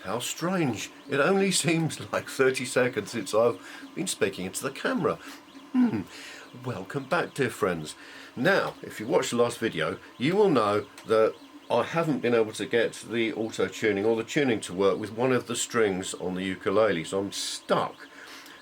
How strange. It only seems like 30 seconds since I've been speaking into the camera. Welcome back, dear friends. Now, if you watched the last video, you will know that I haven't been able to get the auto-tuning or the tuning to work with one of the strings on the ukulele, so I'm stuck.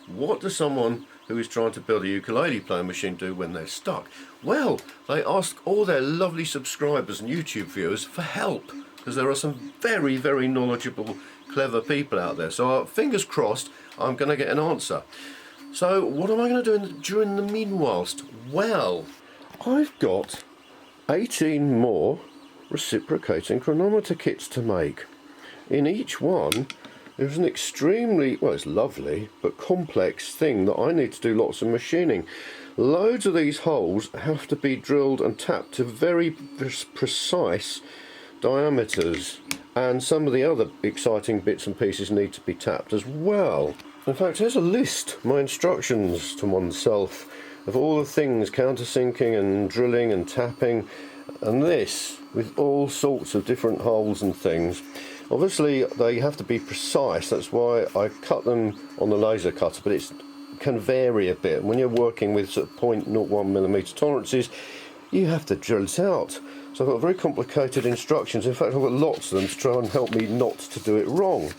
What does someone who is trying to build a ukulele playing machine do when they're stuck? Well, they ask all their lovely subscribers and YouTube viewers for help, because there are some very, very knowledgeable, clever people out there. So fingers crossed, I'm going to get an answer. So what am I going to do during the meanwhilest? Well, I've got 18 more reciprocating chronometer kits to make. In each one, there's an extremely, well, it's lovely, but complex thing that I need to do lots of machining. Loads of these holes have to be drilled and tapped to very precise diameters, and some of the other exciting bits and pieces need to be tapped as well. In fact, here's a list, my instructions to oneself, of all the things, countersinking and drilling and tapping, and this with all sorts of different holes and things. Obviously they have to be precise, that's why I cut them on the laser cutter, but it can vary a bit. When you're working with sort of 0.01mm tolerances, you have to drill it out. So I've got very complicated instructions. In fact, I've got lots of them to try and help me not to do it wrong.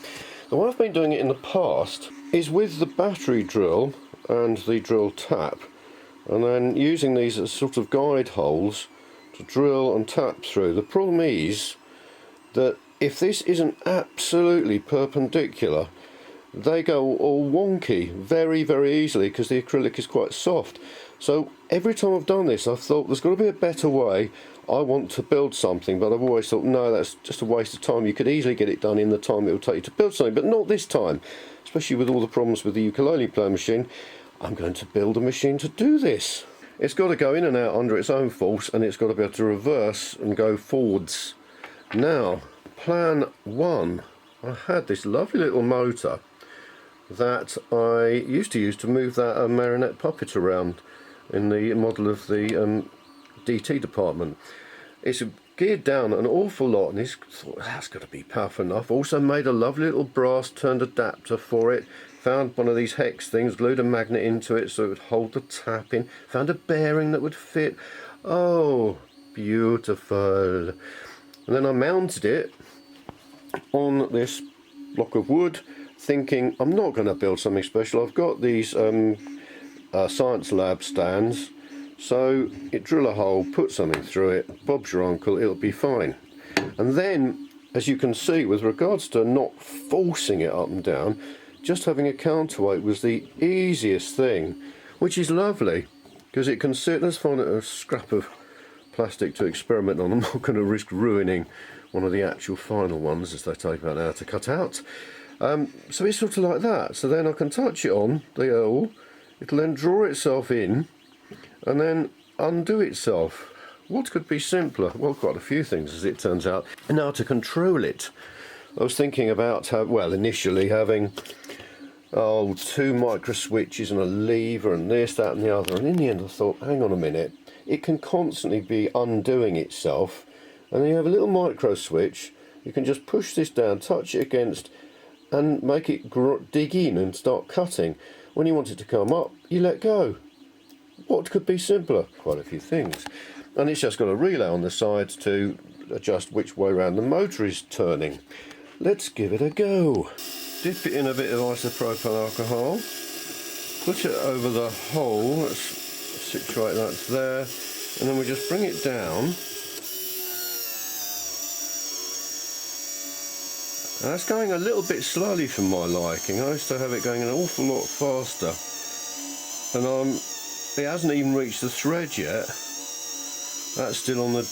The way I've been doing it in the past is with the battery drill and the drill tap, and then using these as sort of guide holes to drill and tap through. The problem is that if this isn't absolutely perpendicular, they go all wonky very, very easily because the acrylic is quite soft. So every time I've done this, I've thought there's got to be a better way. I want to build something, but I've always thought, no, that's just a waste of time. You could easily get it done in the time it will take you to build something, but not this time. Especially with all the problems with the ukulele playing machine, I'm going to build a machine to do this. It's got to go in and out under its own force, and it's got to be able to reverse and go forwards. Now, plan one. I had this lovely little motor that I used to use to move that marrionette puppet around in the model of the DT department. It's geared down an awful lot, and he's thought that's got to be powerful enough. Also made a lovely little brass turned adapter for it. Found one of these hex things, glued a magnet into it so it would hold the tap in. Found a bearing that would fit. Oh, beautiful. And then I mounted it on this block of wood, thinking I'm not going to build something special. I've got these science lab stands, so you drill a hole, put something through it, Bob's your uncle, it'll be fine. And then, as you can see, with regards to not forcing it up and down, just having a counterweight was the easiest thing, which is lovely because it can sit. Let's find a scrap of plastic to experiment on. I'm not going to risk ruining one of the actual final ones as they take about an hour to cut out. So it's sort of like that. So then I can touch it on the L, it'll then draw itself in and then undo itself. What could be simpler? Well, quite a few things as it turns out. And now to control it, I was thinking about initially having 2 micro switches and a lever and this, that and the other, and in the end I thought, hang on a minute, it can constantly be undoing itself, and then you have a little micro switch, you can just push this down, touch it against and make it dig in and start cutting. When you want it to come up, you let go. What could be simpler? Quite a few things. And it's just got a relay on the sides to adjust which way around the motor is turning. Let's give it a go. Dip it in a bit of isopropyl alcohol, put it over the hole, let's situate that there, and then we just bring it down. And that's going a little bit slowly for my liking. I used to have it going an awful lot faster, and it hasn't even reached the thread yet. That's still on the...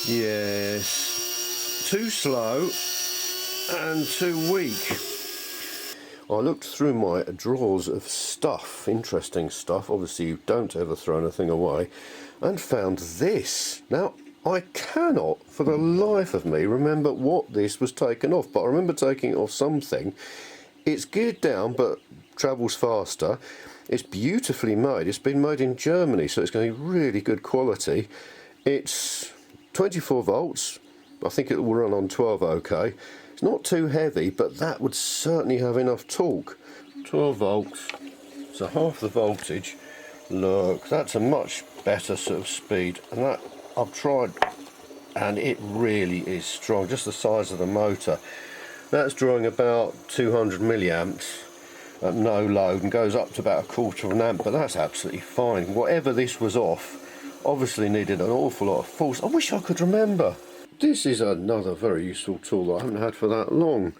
Yes. Too slow and too weak. I looked through my drawers of stuff, interesting stuff, obviously you don't ever throw anything away, and found this. Now I cannot for the life of me remember what this was taken off, but I remember taking it off something. It's geared down but travels faster. It's beautifully made. It's been made in Germany, so it's going to be really good quality. It's 24 volts, I think it will run on 12 okay. It's not too heavy, but that would certainly have enough torque. 12 volts, so half the voltage. Look, that's a much better sort of speed, and that I've tried, and it really is strong, just the size of the motor. That's drawing about 200 milliamps at no load and goes up to about a quarter of an amp, but that's absolutely fine. Whatever this was off, obviously needed an awful lot of force. I wish I could remember. This is another very useful tool that I haven't had for that long.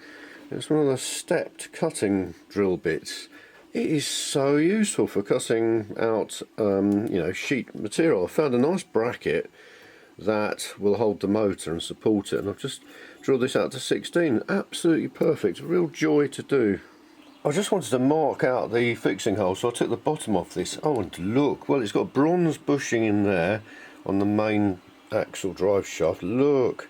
It's one of the stepped cutting drill bits. It is so useful for cutting out you know, sheet material. I found a nice bracket that will hold the motor and support it, and I've just drilled this out to 16. Absolutely perfect, a real joy to do. I just wanted to mark out the fixing hole, so I took the bottom off this. Oh, and look, well, it's got bronze bushing in there on the main axle drive shaft. Look,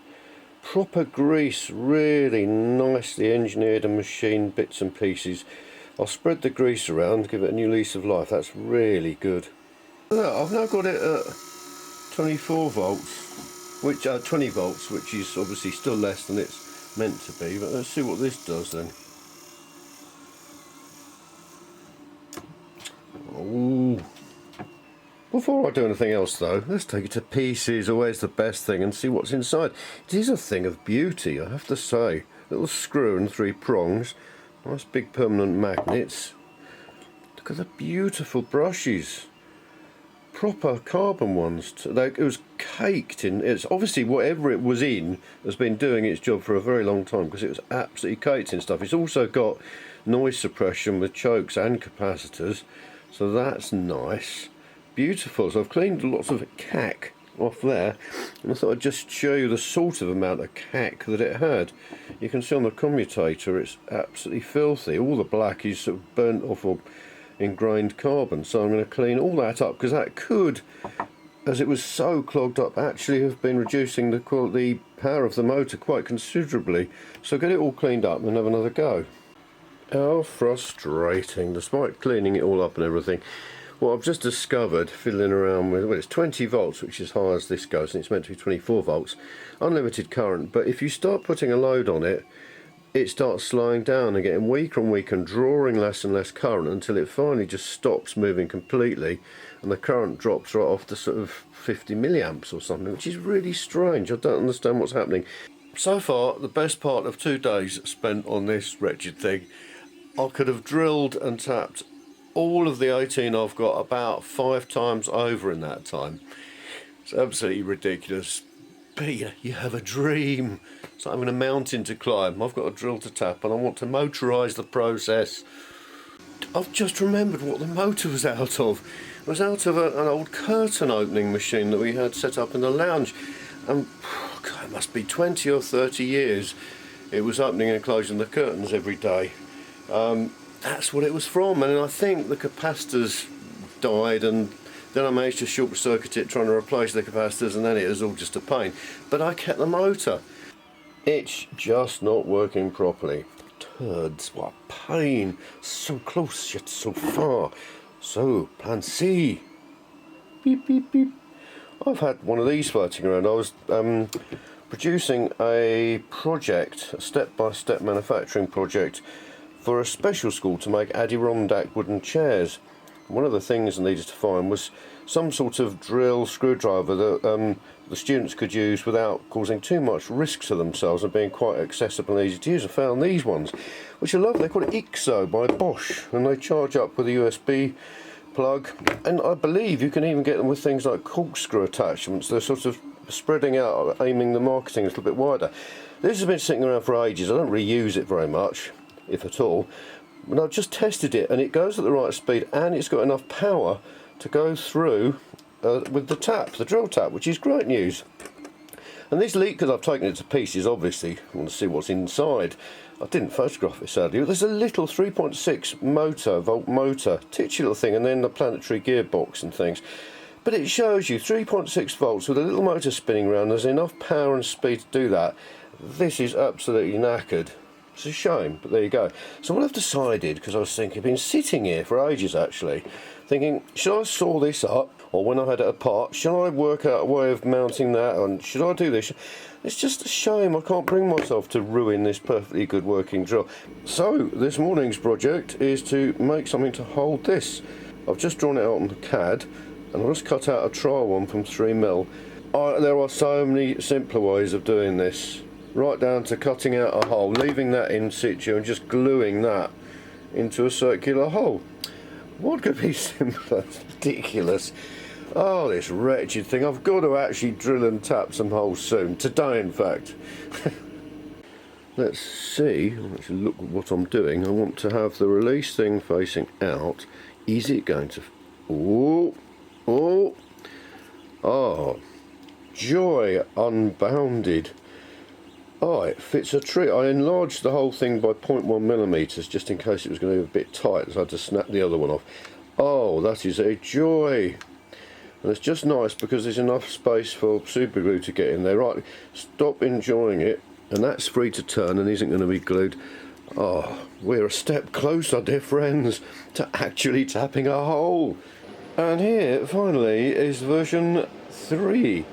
proper grease, really nicely engineered and machined bits and pieces. I'll spread the grease around, give it a new lease of life. That's really good. Look, I've now got it at 24 volts, which 20 volts, which is obviously still less than it's meant to be. But let's see what this does then. Oh. Before I do anything else though, let's take it to pieces, always the best thing, and see what's inside. It is a thing of beauty, I have to say. Little screw and 3 prongs, nice big permanent magnets. Look at the beautiful brushes. Proper carbon ones. It was caked in, it's obviously whatever it was in has been doing its job for a very long time, because it was absolutely caked in stuff. It's also got noise suppression with chokes and capacitors, so that's nice. Beautiful. So I've cleaned lots of cack off there, and I thought I'd just show you the sort of amount of cack that it had. You can see on the commutator it's absolutely filthy. All the black is sort of burnt off or ingrained carbon, so I'm going to clean all that up, because that could, as it was so clogged up, actually have been reducing the power of the motor quite considerably. So get it all cleaned up and have another go. How frustrating, despite cleaning it all up and everything. What I've just discovered, fiddling around with, well, it's 20 volts, which is high as this goes, and it's meant to be 24 volts, unlimited current, but if you start putting a load on it, it starts slowing down and getting weaker and weaker and drawing less and less current until it finally just stops moving completely, and the current drops right off to sort of 50 milliamps or something, which is really strange. I don't understand what's happening. So far, the best part of 2 days spent on this wretched thing. I could have drilled and tapped all of the 18 I've got about 5 times over in that time. It's absolutely ridiculous. But you have a dream. It's like having a mountain to climb. I've got a drill to tap and I want to motorise the process. I've just remembered what the motor was out of. It was out of an old curtain opening machine that we had set up in the lounge. And God, it must be 20 or 30 years. It was opening and closing the curtains every day. That's what it was from, and I think the capacitors died, and then I managed to short circuit it trying to replace the capacitors, and then it was all just a pain. But I kept the motor. It's just not working properly. Turds, what a pain. So close yet so far. So, plan C. Beep beep beep. I've had one of these floating around. I was producing a project, a step-by-step manufacturing project for a special school to make Adirondack wooden chairs. One of the things I needed to find was some sort of drill screwdriver that the students could use without causing too much risk to themselves and being quite accessible and easy to use. I found these ones, which are lovely. They're called IXO by Bosch, and they charge up with a USB plug, and I believe you can even get them with things like corkscrew attachments. They're sort of spreading out, aiming the marketing a little bit wider. This has been sitting around for ages. I don't really use it very much, if at all, but I've just tested it, and it goes at the right speed, and it's got enough power to go through with the tap, the drill tap, which is great news. And this leak, because I've taken it to pieces, obviously I want to see what's inside. I didn't photograph it sadly, but there's a little 3.6 volt motor, titchy little thing, and then the planetary gearbox and things. But it shows you 3.6 volts with a little motor spinning around. There's enough power and speed to do that. This is absolutely knackered. It's a shame, but there you go. So what I've decided, because I was thinking, I've been sitting here for ages actually, thinking, should I saw this up, or when I had it apart, shall I work out a way of mounting that, and should I do this? It's just a shame I can't bring myself to ruin this perfectly good working drill. So this morning's project is to make something to hold this. I've just drawn it out on the CAD, and I've just cut out a trial one from 3mm. There are so many simpler ways of doing this, right down to cutting out a hole, leaving that in situ and just gluing that into a circular hole. What could be simpler? It's ridiculous. Oh, this wretched thing. I've got to actually drill and tap some holes soon. Today, in fact. Let's see. Let's look at what I'm doing. I want to have the release thing facing out. Is it going to... Oh! Oh! Oh! Joy unbounded. Oh, it fits a treat. I enlarged the whole thing by 0.1mm just in case it was going to be a bit tight, so I had to snap the other one off. Oh, that is a joy. And it's just nice because there's enough space for super glue to get in there. Right, stop enjoying it, and that's free to turn and isn't going to be glued. Oh, we're a step closer, dear friends, to actually tapping a hole. And here, finally, is version 3.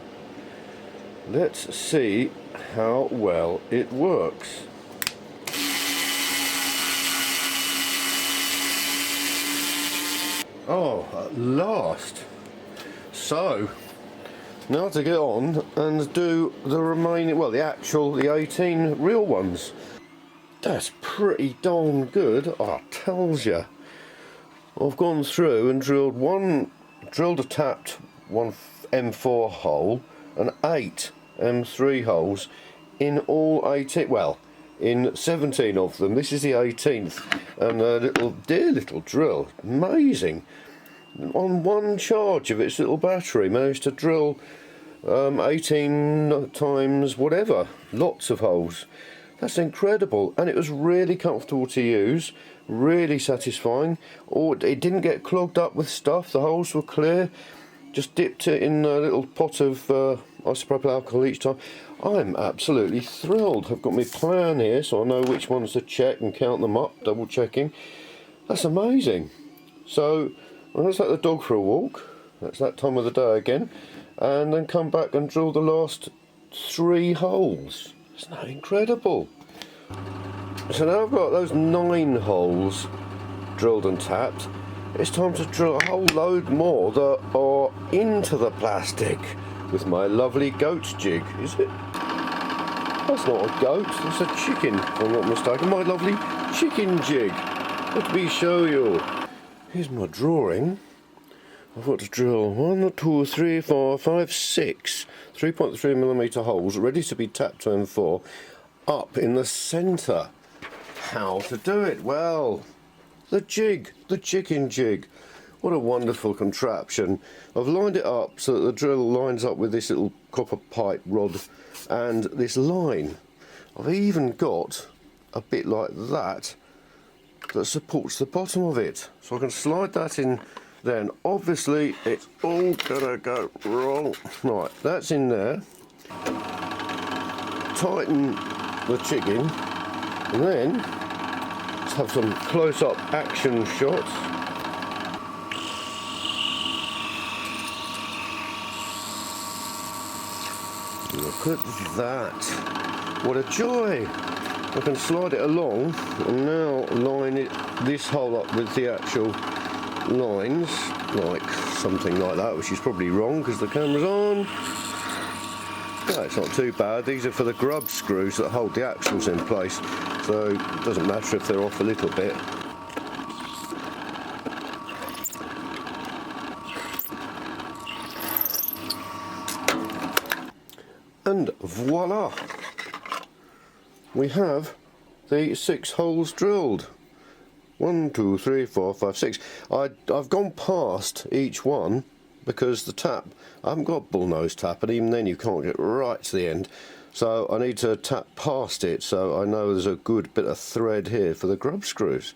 Let's see how well it works. Oh, at last. So, now to get on and do the remaining, well, the 18 real ones. That's pretty darn good, I tells ya. I've gone through and drilled a tapped one M4 hole and 8 M3 holes in all 18, well, in 17 of them. This is the 18th, and a dear little drill, amazing. On one charge of its little battery, managed to drill 18 times whatever, lots of holes. That's incredible, and it was really comfortable to use, really satisfying. Or it didn't get clogged up with stuff, the holes were clear. Just dipped it in a little pot of isopropyl alcohol each time. I'm absolutely thrilled. I've got my plan here, so I know which ones to check and count them up, double checking. That's amazing. So I'm going to take the dog for a walk. That's that time of the day again, and then come back and drill the last 3 holes. Isn't that incredible? So now I've got those 9 holes drilled and tapped. It's time to drill a whole load more that are into the plastic with my lovely goat jig. Is it? That's not a goat, it's a chicken, if I'm not mistaken. My lovely chicken jig. Let me show you. Here's my drawing. I've got to drill 1, 2, 3, 4, 5, 6 3.3mm holes ready to be tapped to M4 up in the centre. How to do it? Well, the jig, the chicken jig. What a wonderful contraption. I've lined it up so that the drill lines up with this little copper pipe rod and this line. I've even got a bit like that that supports the bottom of it. So I can slide that in there, and obviously it's all gonna go wrong. Right, that's in there. Tighten the jig in, and then let's have some close-up action shots. Look at that. What a joy. I can slide it along and now line this hole up with the actual lines, like something like that, which is probably wrong because the camera's on. No, it's not too bad. These are for the grub screws that hold the axles in place, so it doesn't matter if they're off a little bit. And voila! We have the 6 holes drilled. 1, 2, 3, 4, 5, 6. I've gone past each one because the tap, I haven't got bullnose tap, and even then you can't get right to the end. So I need to tap past it so I know there's a good bit of thread here for the grub screws.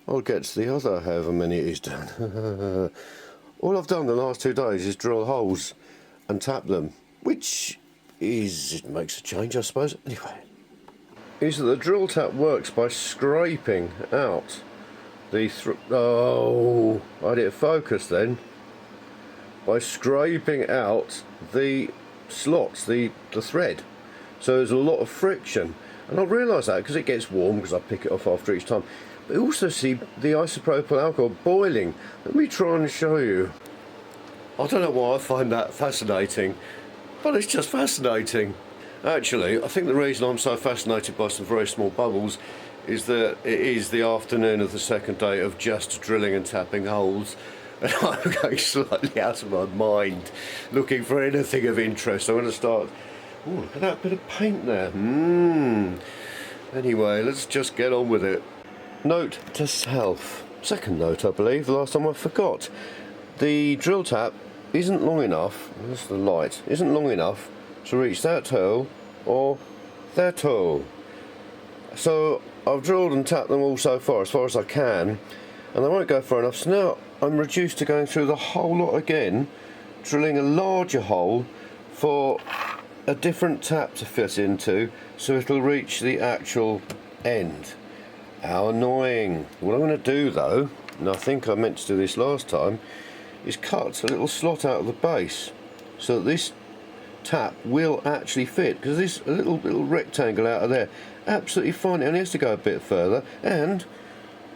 I'll get to the other however many it is done. All I've done the last 2 days is drill holes and tap them, which it makes a change, I suppose. Anyway, is that the drill tap works by scraping out the oh, I didn't focus then. by scraping out the slots, the thread. So there's a lot of friction, and I realise that because it gets warm because I pick it off after each time. But you also see the isopropyl alcohol boiling. Let me try and show you. I don't know why I find that fascinating, but it's just fascinating. Actually, I think the reason I'm so fascinated by some very small bubbles is that it is the afternoon of the second day of just drilling and tapping holes, and I'm going slightly out of my mind looking for anything of interest. I'm going to start. Ooh, look at that bit of paint there. Anyway, let's just get on with it. Note to self. Second note, I believe. The last time I forgot. The drill tap isn't long enough. Where's the light? Isn't long enough to reach that hole or that hole. So I've drilled and tapped them all so far as I can, and they won't go far enough. So now I'm reduced to going through the whole lot again, drilling a larger hole for a different tap to fit into, so it'll reach the actual end. How annoying. What I'm going to do though, and I think I meant to do this last time, is cut a little slot out of the base so that this tap will actually fit, because this little rectangle out of there, absolutely fine. It only has to go a bit further, and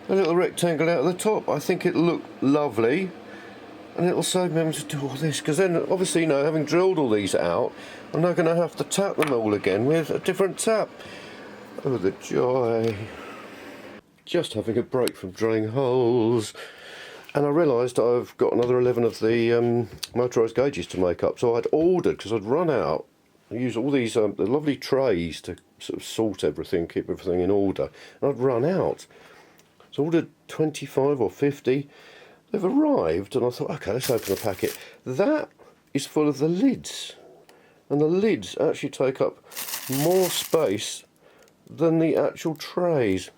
a little rectangle out of the top. I think it'll look lovely, and it'll save me having to do all this, because then obviously, you know, having drilled all these out, I'm now going to have to tap them all again with a different tap. Oh, the joy. Just having a break from drilling holes, and I realised I've got another 11 of the motorised gauges to make up. So I'd ordered, because I'd run out, I use all these the lovely trays to sort of sort everything, keep everything in order, and I'd run out. So I ordered 25 or 50. They've arrived, and I thought, okay, let's open the packet. That is full of the lids, and the lids actually take up more space than the actual trays.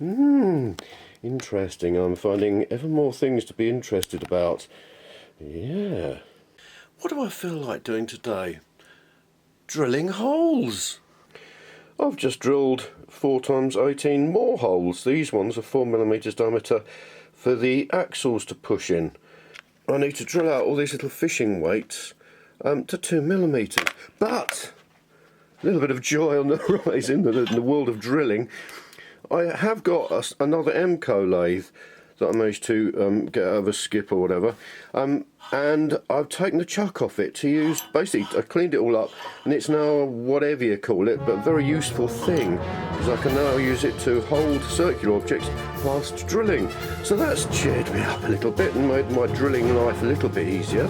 Interesting. I'm finding ever more things to be interested about. Yeah. What do I feel like doing today? Drilling holes. I've just drilled 4 times 18 more holes. These ones are 4mm diameter for the axles to push in. I need to drill out all these little fishing weights to 2mm. But a little bit of joy on the rise in the world of drilling. I have got another MCO lathe that I managed to get out of a skip or whatever, and I've taken the chuck off it to use. Basically, I cleaned it all up, and it's now a whatever you call it, but a very useful thing, because I can now use it to hold circular objects whilst drilling. So that's cheered me up a little bit and made my drilling life a little bit easier.